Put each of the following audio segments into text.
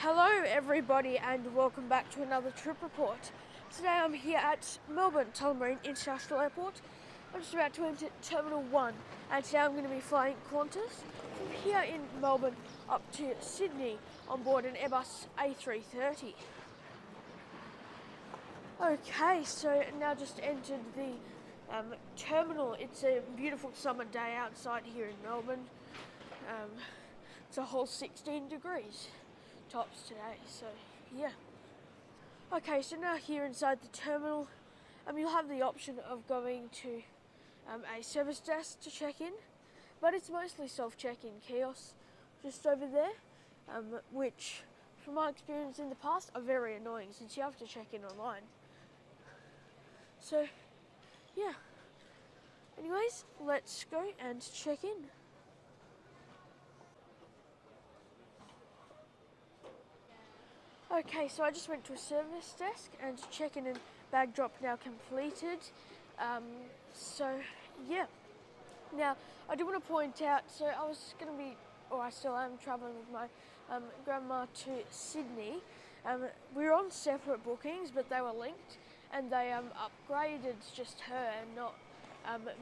Hello everybody and welcome back to another trip report. Today I'm here at Melbourne Tullamarine International Airport. I'm just about to enter Terminal 1 and today I'm going to be flying Qantas from here in Melbourne up to Sydney on board an Airbus A330. Okay, so now just entered the terminal. It's a beautiful summer day outside here in Melbourne. It's a whole 16 degrees tops today, so yeah. Okay, so now here inside the terminal, you'll have the option of going to a service desk to check in, but it's mostly self-check-in kiosks just over there, which from my experience in the past are very annoying since you have to check in online. So yeah, anyways, let's go and check in. Okay, so I just went to a service desk and check-in and bag drop now completed. So yeah. Now, I do want to point out, so I was going to be, or I still am, travelling with my grandma to Sydney. We were on separate bookings, but they were linked, and they upgraded just her and not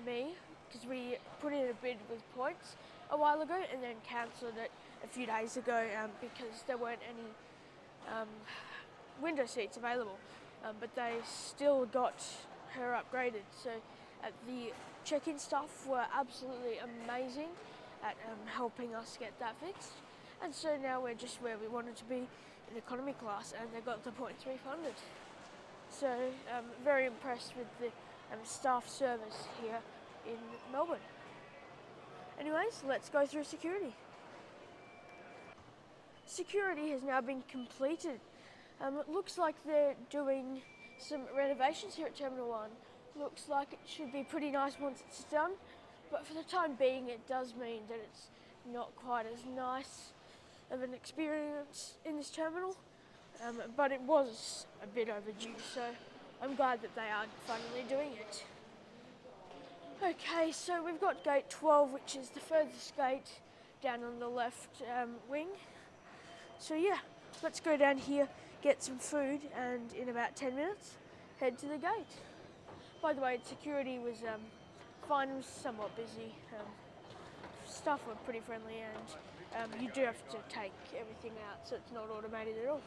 me, because we put in a bid with points a while ago and then cancelled it a few days ago because there weren't any window seats available, but they still got her upgraded. So the check-in staff were absolutely amazing at helping us get that fixed, and so now we're just where we wanted to be in economy class, and they got the points refunded. So very impressed with the staff service here in Melbourne. Anyways, let's go through security. Security has now been completed. It looks like they're doing some renovations here at Terminal 1. Looks like it should be pretty nice once it's done, but for the time being it does mean that it's not quite as nice of an experience in this terminal, but it was a bit overdue, so I'm glad that they are finally doing it. Okay, so we've got gate 12, which is the furthest gate down on the left wing. So yeah, let's go down here, get some food, and in about 10 minutes, head to the gate. By the way, security was fine, it was somewhat busy. Staff were pretty friendly, and you do have to take everything out, so it's not automated at all.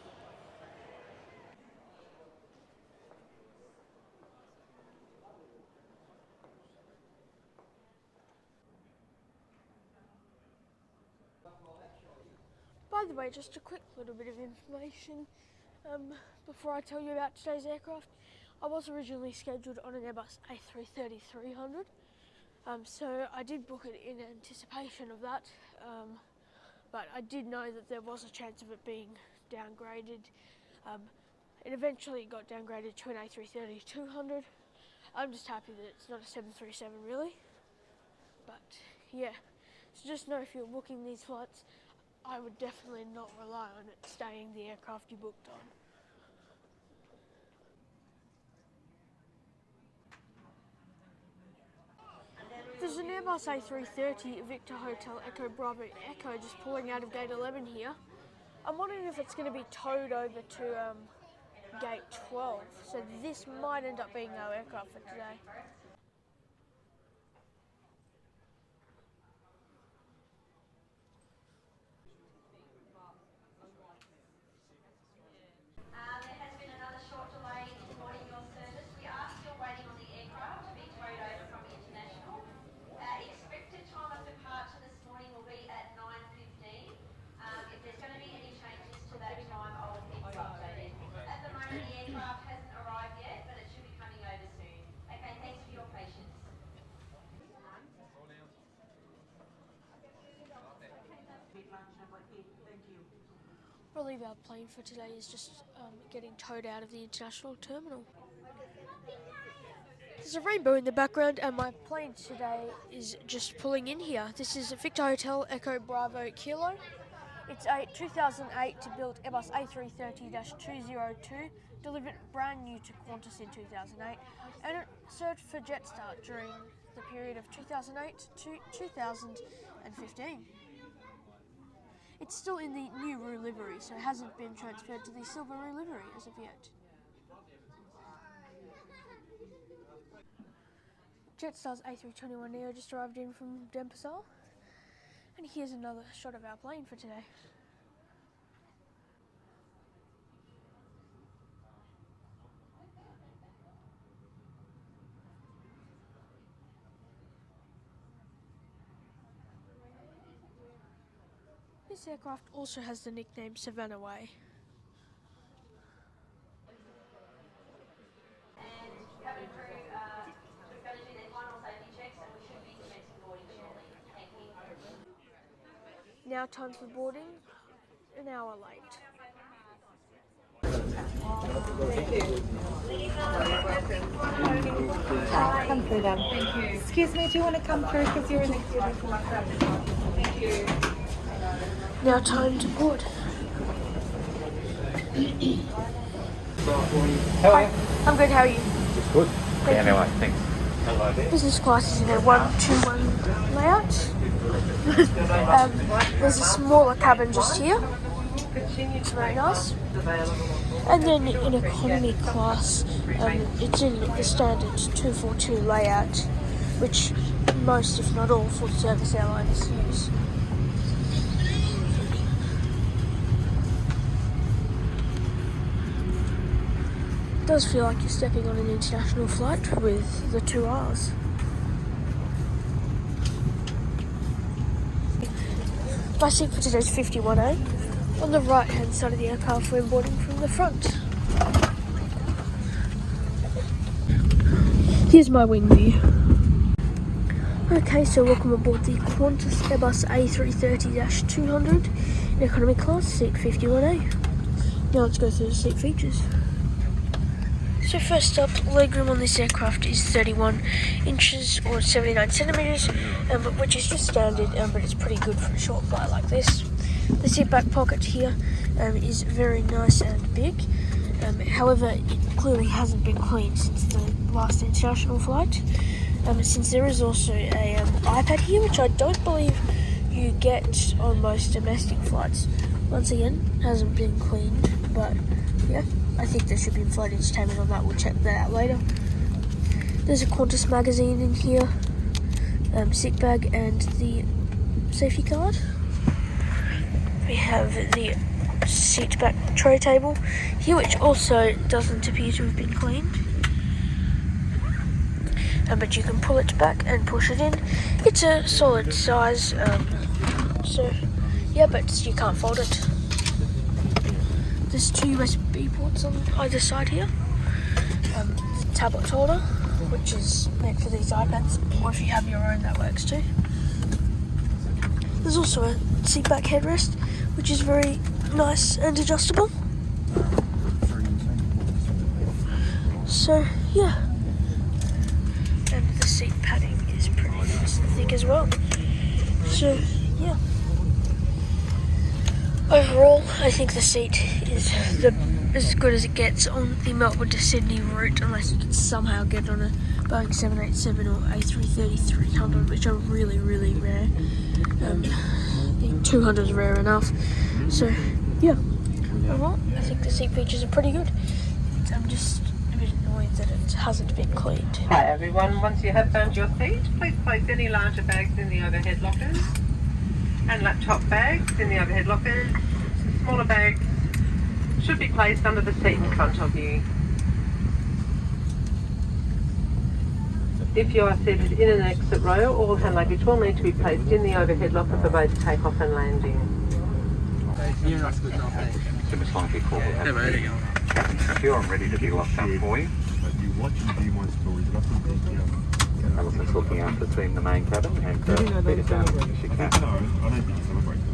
By the way, just a quick little bit of information before I tell you about today's aircraft. I was originally scheduled on an Airbus A330-300, so I did book it in anticipation of that, but I did know that there was a chance of it being downgraded. It eventually got downgraded to an A330-200. I'm just happy that it's not a 737 really, but yeah, so just know if you're booking these flights, I would definitely not rely on it staying the aircraft you booked on. There's an Airbus A330 Victor Hotel Echo Bravo Echo just pulling out of gate 11 here. I'm wondering if it's going to be towed over to gate 12, so this might end up being our aircraft for today. There has been another short delay in boarding your service. We are still waiting on the aircraft to be towed over from International. Expected time of departure this morning will be at 9:15. If there's going to be any changes to that time, I will keep you updated. At the moment, the aircraft hasn't arrived yet, but it should be coming over soon. Okay, thanks for your patience. I believe our plane for today is just getting towed out of the international terminal. There's a rainbow in the background and my plane today is just pulling in here. This is Victor Hotel Echo Bravo Kilo. It's a 2008 built Airbus A330-202, delivered brand new to Qantas in 2008, and it served for Jetstar during the period of 2008 to 2015. It's still in the new room livery, so it hasn't been transferred to the silvery livery as of yet. Jetstar's A321neo just arrived in from Denpasar, and here's another shot of our plane for today. This aircraft also has the nickname Savannah Way. And cabin crew are going to do their final safety checks, and we should be commencing boarding shortly. Thank you. Now time for boarding, an hour late. Come through them. Thank you. Excuse me, do you want to come through because you're in the queue? Thank you. Now time to board. How are you? I'm good, how are you? It's good. Thank Yeah, you. anyway, thanks. Hello there. Business class is in a 1-2-1 layout. There's a smaller cabin just here. It's very nice. And then in economy class, it's in the standard 242 layout, which most, if not all, full service airlines use. It does feel like you're stepping on an international flight with the 2 R's. My seat for today is 51A. On the right hand side of the aircraft, we're boarding from the front. Here's my wing view. Okay, so welcome aboard the Qantas Airbus A330-200 in economy class, seat 51A. Now let's go through the seat features. So first up, legroom on this aircraft is 31 inches or 79 centimetres, which is just standard, but it's pretty good for a short flight like this. The seat back pocket here is very nice and big. However, it clearly hasn't been cleaned since the last international flight. Since there is also a iPad here, which I don't believe you get on most domestic flights. Once again, hasn't been cleaned, but yeah, I think there should be flight entertainment on that. We'll check that out later. There's a Qantas magazine in here, seat bag, and the safety card. We have the seat back tray table here, which also doesn't appear to have been cleaned. But you can pull it back and push it in. It's a solid size, so yeah, but you can't fold it. There's 2 USB ports on either side here. The tablet holder, which is meant for these iPads, or if you have your own, that works too. There's also a seat back headrest, which is very nice and adjustable. So yeah, and the seat padding is pretty nice and thick as well. So yeah, overall I think the seat is as good as it gets on the Melbourne to Sydney route, unless you can somehow get on a Boeing 787 or A330-300, which are really, really rare. The 200 is rare enough. So yeah, overall I think the seat features are pretty good. I'm just a bit annoyed that it hasn't been cleaned. Hi everyone, once you have found your seat, please place any larger bags in the overhead lockers and laptop bags in the overhead lockers. Smaller bags should be placed under the seat in front of you. If you are seated in an exit row, all hand luggage will need to be placed in the overhead locker for both takeoff and landing. So it's like before we have the I'm ready to be locked up for you. Alison's looking after the team in the main cabin, and beat it down as much as you can.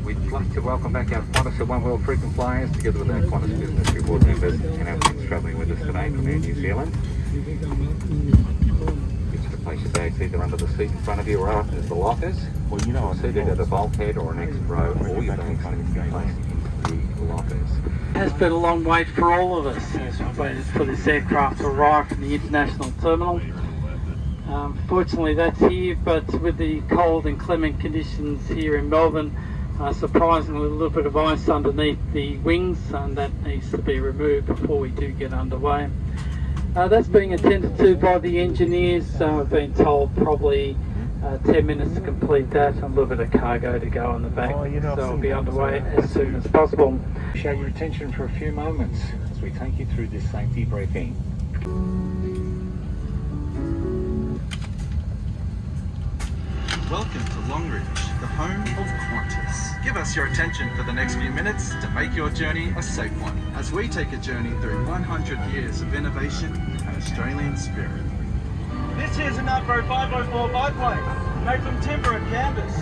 We'd like to welcome back our Qantas One World frequent flyers, together with our Qantas Business Reward members and our friends travelling with us today from Air New Zealand. Place your bags either under the seat in front of you or up as the lockers, or seated at a bulkhead or an exit row, or your bags can be placed into the lockers. It has been a long wait for all of us as we've waited for this aircraft to arrive from the international terminal. Fortunately that's here, but with the cold and clement conditions here in Melbourne, Surprisingly, a little bit of ice underneath the wings, and that needs to be removed before we do get underway. That's being attended to by the engineers. I've been told probably 10 minutes to complete that, and a little bit of cargo to go on the back, so we'll be underway as soon as possible. Show your attention for a few moments as we take you through this safety briefing. Welcome to Longridge, the home of Qantas. Give us your attention for the next few minutes to make your journey a safe one, as we take a journey through 100 years of innovation and Australian spirit. This here's an Avro 504 biplane, made from timber and canvas.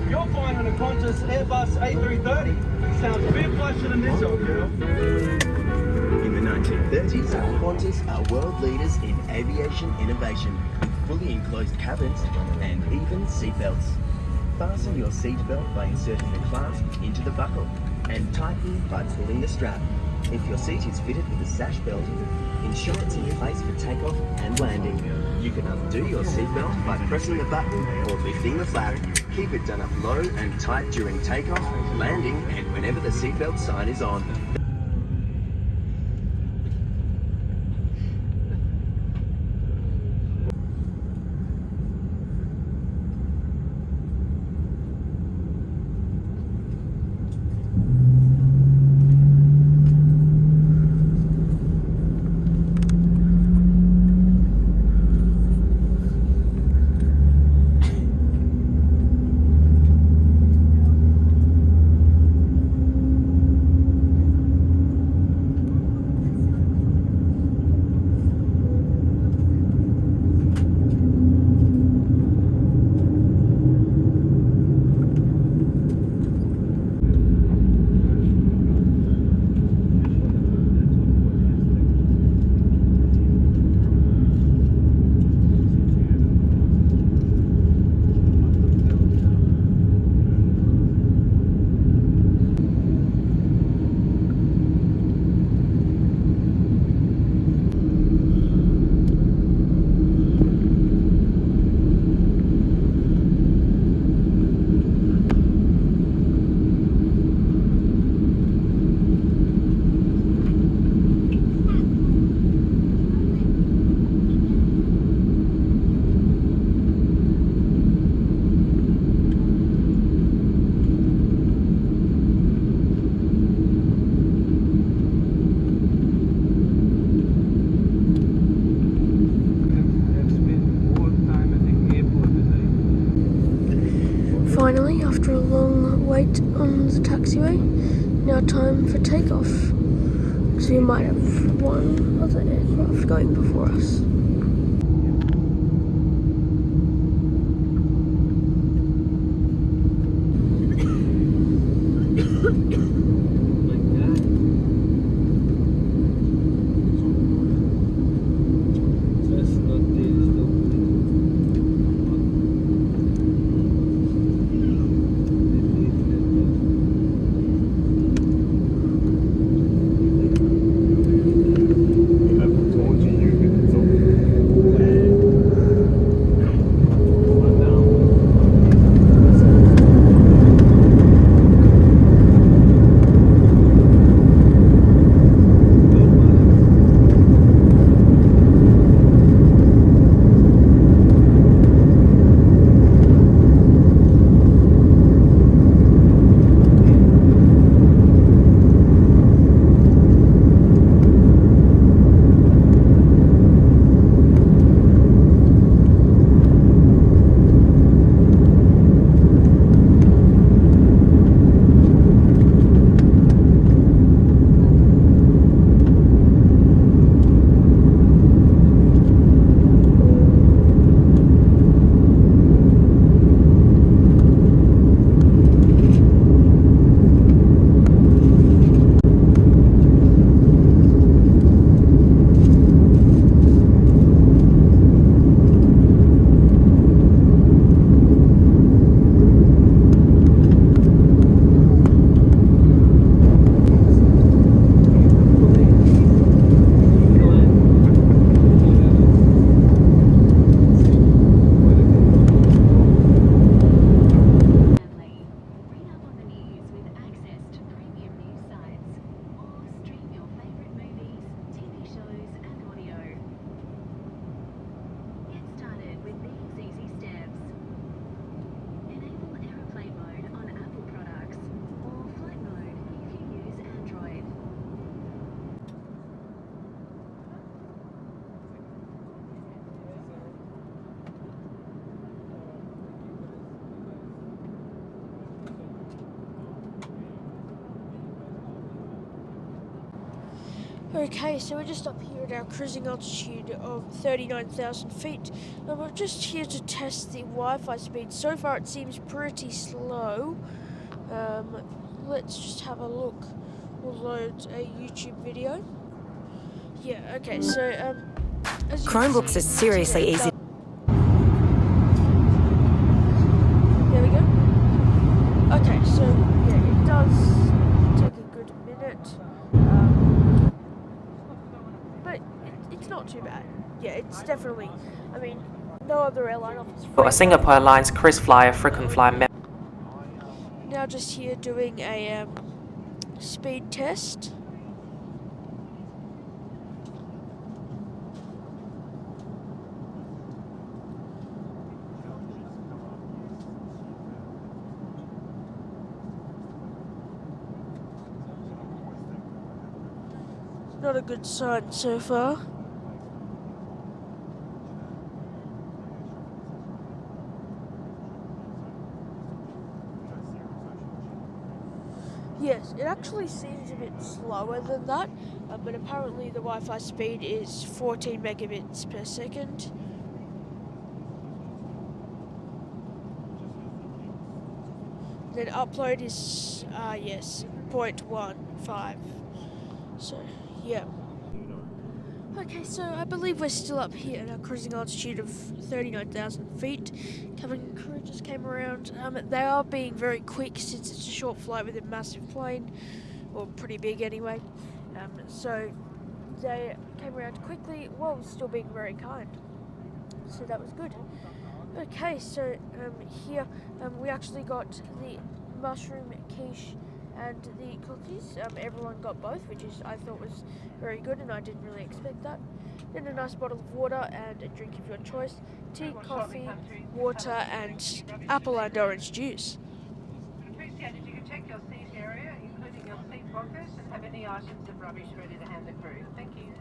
You're flying on a Qantas Airbus A330. Sounds a bit flasher than this old girl. In the 1930s, Qantas are world leaders in aviation innovation, with fully enclosed cabins and even seatbelts. Fasten your seatbelt by inserting the clasp into the buckle and tighten by pulling the strap. If your seat is fitted with a sash belt, ensure it's in place for takeoff and landing. You can undo your seatbelt by pressing the button or lifting the flap. Keep it done up low and tight during takeoff, landing, and whenever the seatbelt sign is on. Finally, after a long wait on the taxiway, now time for takeoff. So we might have one other aircraft going before us. Okay, so we're just up here at our cruising altitude of 39,000 feet. And we're just here to test the Wi-Fi speed. So far it seems pretty slow. Let's just have a look. We'll load a YouTube video. Yeah, okay, so as you can Chromebooks see, are seriously yeah, easy. There we go. Okay, so yeah, it does take a good minute, but it's not too bad. Yeah, it's definitely, I mean, no other airline offers free. Singapore Airlines Chris Flyer frequent flyer. Now just here doing a speed test. Not a good sign so far. Yes, it actually seems a bit slower than that, but apparently the Wi-Fi speed is 14 megabits per second. Then upload is, yes, 0.15. So, yeah. Okay, so I believe we're still up here at our cruising altitude of 39,000 feet. Cabin and crew just came around. They are being very quick since it's a short flight with a massive plane, or pretty big anyway. So they came around quickly while still being very kind. So that was good. Okay, so here we actually got the mushroom quiche and the cookies. Everyone got both, which is I thought was very good, and I didn't really expect that. Then a nice bottle of water and a drink of your choice: tea, coffee, water, and apple and orange juice. Appreciated. You can check your seat area, including your seat pocket, and have any items of rubbish ready to hand the crew. Thank you.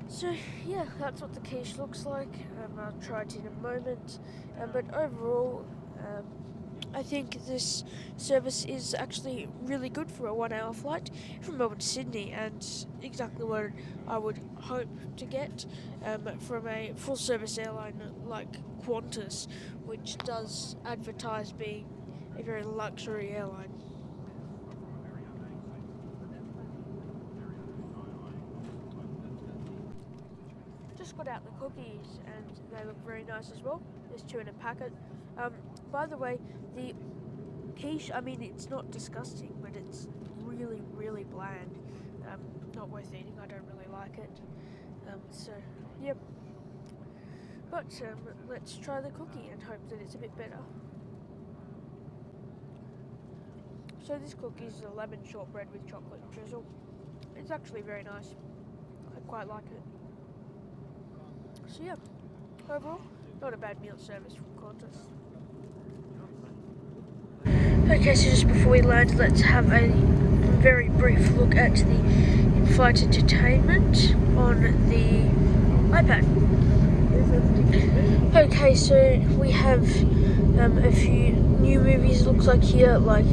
So yeah, that's what the quiche looks like. I'll try it in a moment. But overall, I think this service is actually really good for a 1 hour flight from Melbourne to Sydney, and exactly what I would hope to get from a full service airline like Qantas, which does advertise being a very luxury airline. Just got out the cookies and they look very nice as well. There's 2 in a packet. By the way, the quiche, I mean, it's not disgusting, but it's really, really bland. Not worth eating. I don't really like it. So, yep. But let's try the cookie and hope that it's a bit better. So this cookie is a lemon shortbread with chocolate drizzle. It's actually very nice. I quite like it. So yeah, overall, not a bad meal service from Qantas. Okay, so just before we land, let's have a very brief look at the in-flight entertainment on the iPad. Okay, so we have a few new movies, looks like here, like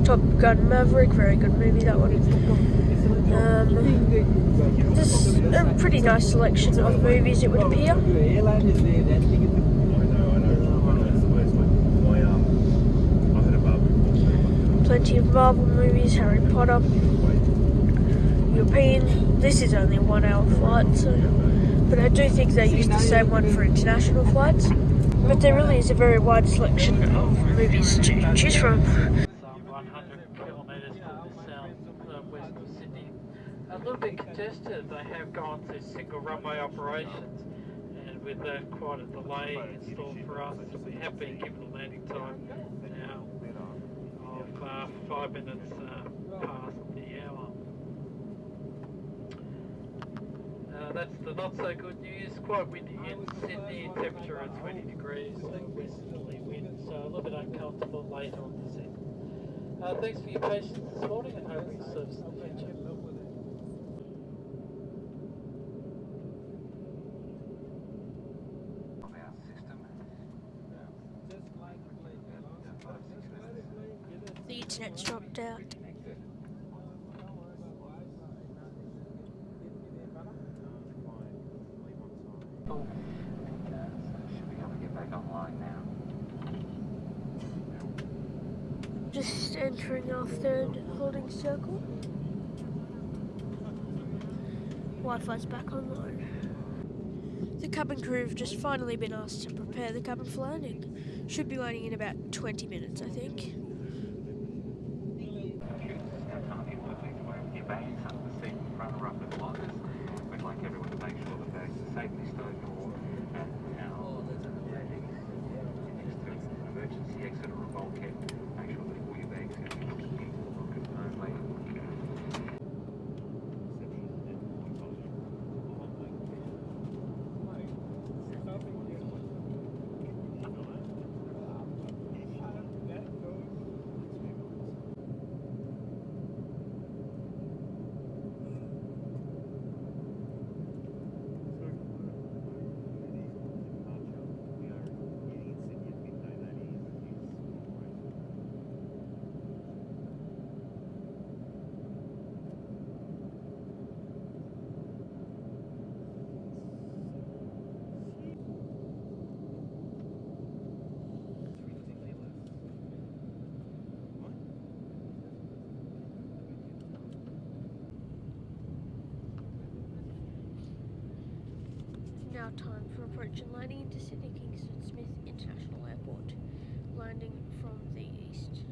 Top Gun Maverick, very good movie, that one. This is a pretty nice selection of movies, it would appear. Plenty of Marvel movies, Harry Potter, European. This is only a 1 hour flight, so, but I do think they use the same one for international flights. But there really is a very wide selection of movies to choose from. 100 kilometres to the south-west of Sydney. A little bit congested. They have gone to single runway operations, and with that quite a delay installed for us, we have been given a landing time now of 5 minutes past the hour. That's the not so good news. Quite windy in Sydney, temperature at 20 degrees, westerly wind, so a little bit uncomfortable late on this end. Thanks for your patience this morning, and hopefully service in the future. The internet's dropped out. Should be able to get back online now. Just entering our third holding circle. Wi-Fi's back online. The cabin crew have just finally been asked to prepare the cabin for landing. Should be landing in about 20 minutes, I think. Your bags under the seat in front or up with lockers. We'd like everyone to make sure the bags are safely stowed for and our next to an emergency exit or a bulkhead. Make sure that all your bags are in the lockers only. Now time for approach and landing into Sydney Kingsford Smith International Airport, landing from the east.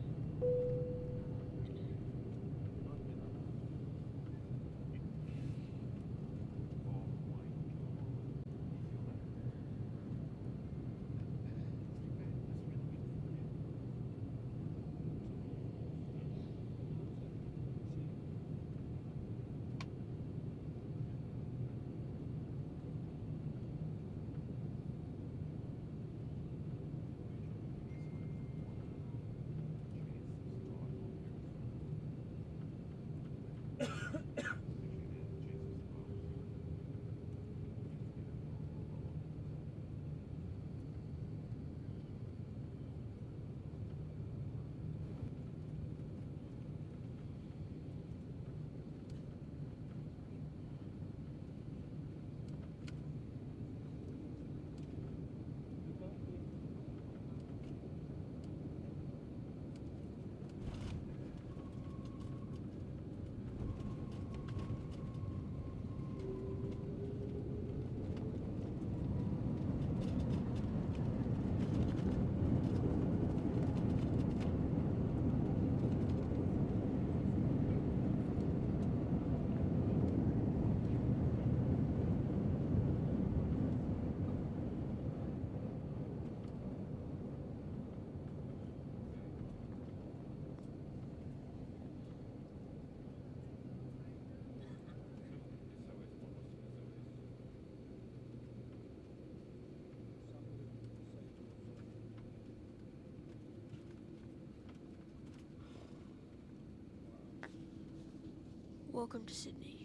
Welcome to Sydney.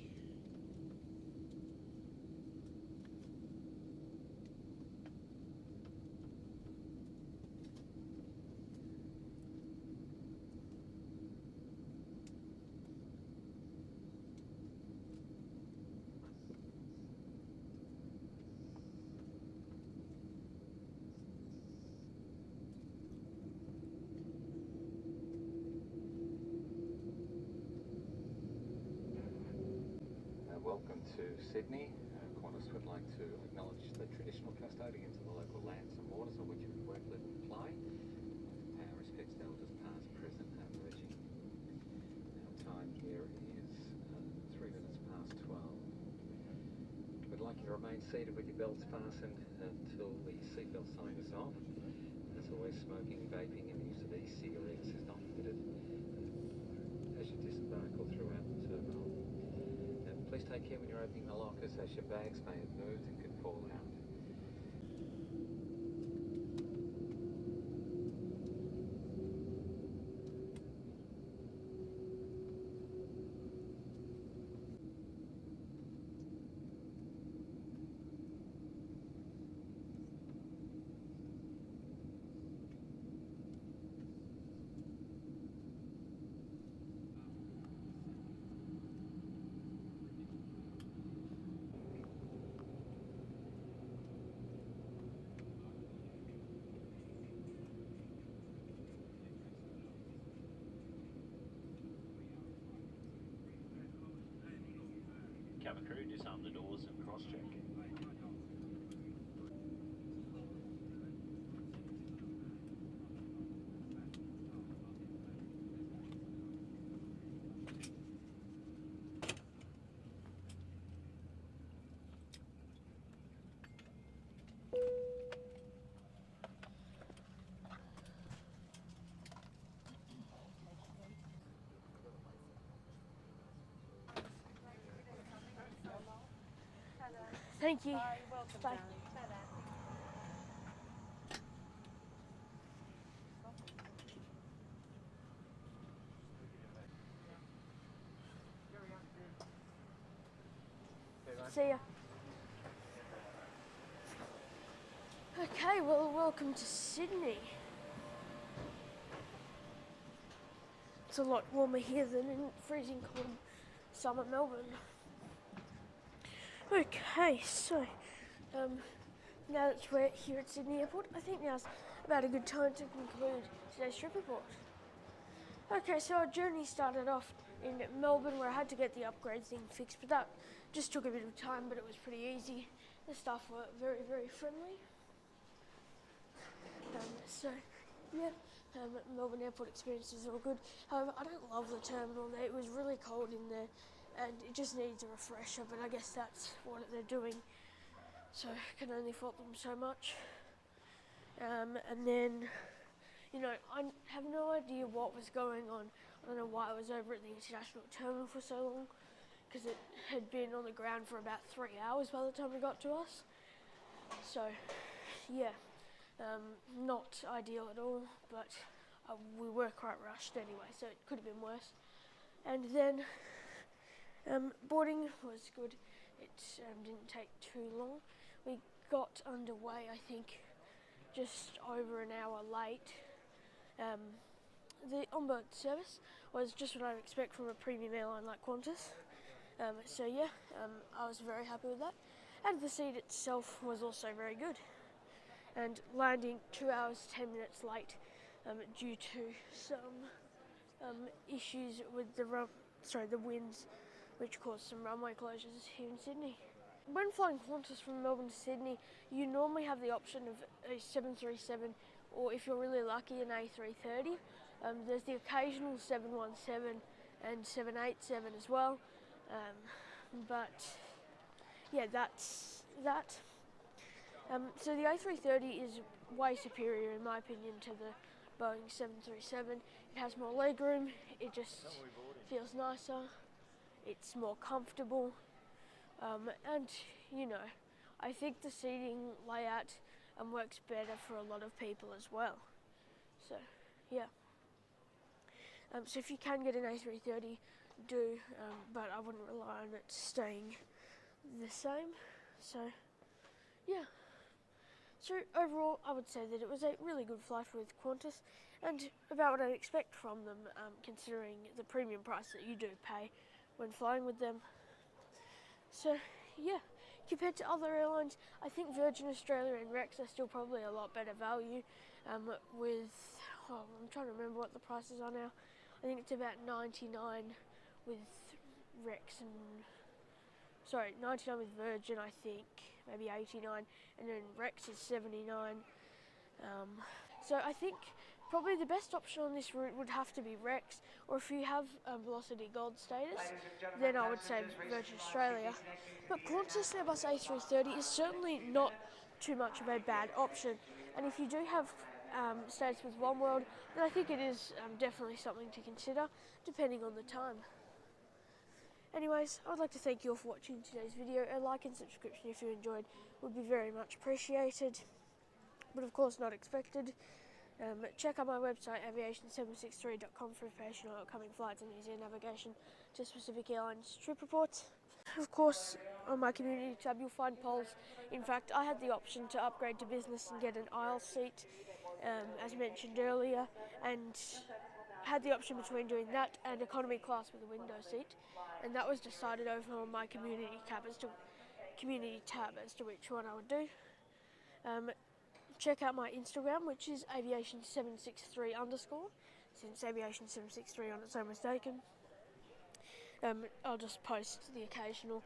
Welcome to Sydney. Qantas would like to acknowledge the traditional custodians of the local lands and waters on which we work, live and play. Pay our respects to elders past, present and emerging. Our time here is 3 minutes past 12. We'd like you to remain seated with your belts fastened until the seatbelt sign is off. As always, smoking, vaping and the use of e-cigarettes is not permitted as you disembark or throughout the terminal. Please take care when you're opening the lockers, as your bags may have moved and could fall out. cabin crew, disarm the doors and cross-check. Thank you. Welcome, Bye. darling. Bye-bye. See ya. Okay, well, welcome to Sydney. It's a lot warmer here than in freezing cold summer Melbourne. Okay, so now that we're here at Sydney Airport, I think now's about a good time to conclude today's trip report. Okay, so our journey started off in Melbourne where I had to get the upgrade thing fixed, but that just took a bit of time, but it was pretty easy. The staff were very, very friendly. Melbourne airport experience is all good. However, I don't love the terminal there. It was really cold in there and it just needs a refresher, but I guess that's what they're doing. So I can only fault them so much. And then, you know, I have no idea what was going on. I don't know why I was over at the international terminal for so long, because it had been on the ground for about 3 hours by the time it got to us. So, yeah, not ideal at all, but we were quite rushed anyway, so it could have been worse. And then boarding was good. It didn't take too long. We got underway, I think, just over an hour late. The onboard service was just what I would expect from a premium airline like Qantas. I was very happy with that. And the seat itself was also very good. And landing 2 hours 10 minutes late due to some issues with the winds, which caused some runway closures here in Sydney. When flying Qantas from Melbourne to Sydney, you normally have the option of a 737 or, if you're really lucky, an A330. There's the occasional 717 and 787 as well. That's that. So the A330 is way superior, in my opinion, to the Boeing 737. It has more legroom, it just feels nicer, it's more comfortable, and, you know, I think the seating layout works better for a lot of people as well. So, yeah. So if you can get an A330, do, but I wouldn't rely on it staying the same. So, yeah. So overall, I would say that it was a really good flight with Qantas, and about what I expect from them, considering the premium price that you do pay when flying with them. So, yeah, compared to other airlines, I think Virgin Australia and Rex are still probably a lot better value. I'm trying to remember what the prices are now. I think it's about 99 with Rex and 99 with Virgin, I think, maybe 89, and then Rex is 79. So I think probably the best option on this route would have to be Rex, or if you have Velocity Gold status, then I would say Virgin Australia. But Qantas Airbus A330 is certainly not too much of a bad option, and if you do have status with Oneworld, then I think it is definitely something to consider, depending on the time. Anyways, I would like to thank you all for watching today's video. A like and subscription if you enjoyed would be very much appreciated, but of course not expected. Check out my website aviation763.com for information on upcoming flights and easier navigation to specific airlines trip reports. Of course, on my community tab you'll find polls. In fact, I had the option to upgrade to business and get an aisle seat, as mentioned earlier, and had the option between doing that and economy class with a window seat, and that was decided over on my community tab as to which one I would do. Check out my Instagram, which is aviation763_, since aviation763 on its own was taken. I'll just post the occasional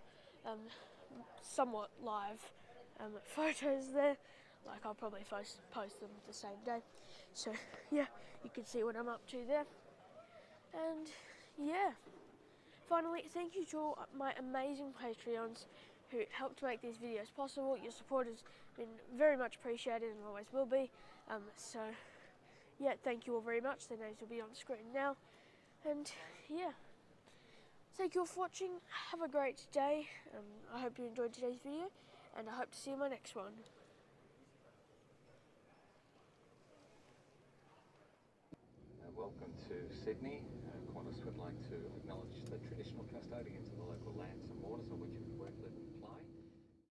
somewhat live photos there. Like I'll probably post them the same day. So yeah, you can see what I'm up to there. And yeah, finally, thank you to all my amazing Patreons who helped make these videos possible. Your support has been very much appreciated and always will be. So yeah, thank you all very much. Their names will be on screen now. And yeah, thank you all for watching. Have a great day. I hope you enjoyed today's video, and I hope to see you in my next one. Welcome to Sydney. Qantas would like to acknowledge the traditional custodians of the local lands and waters on which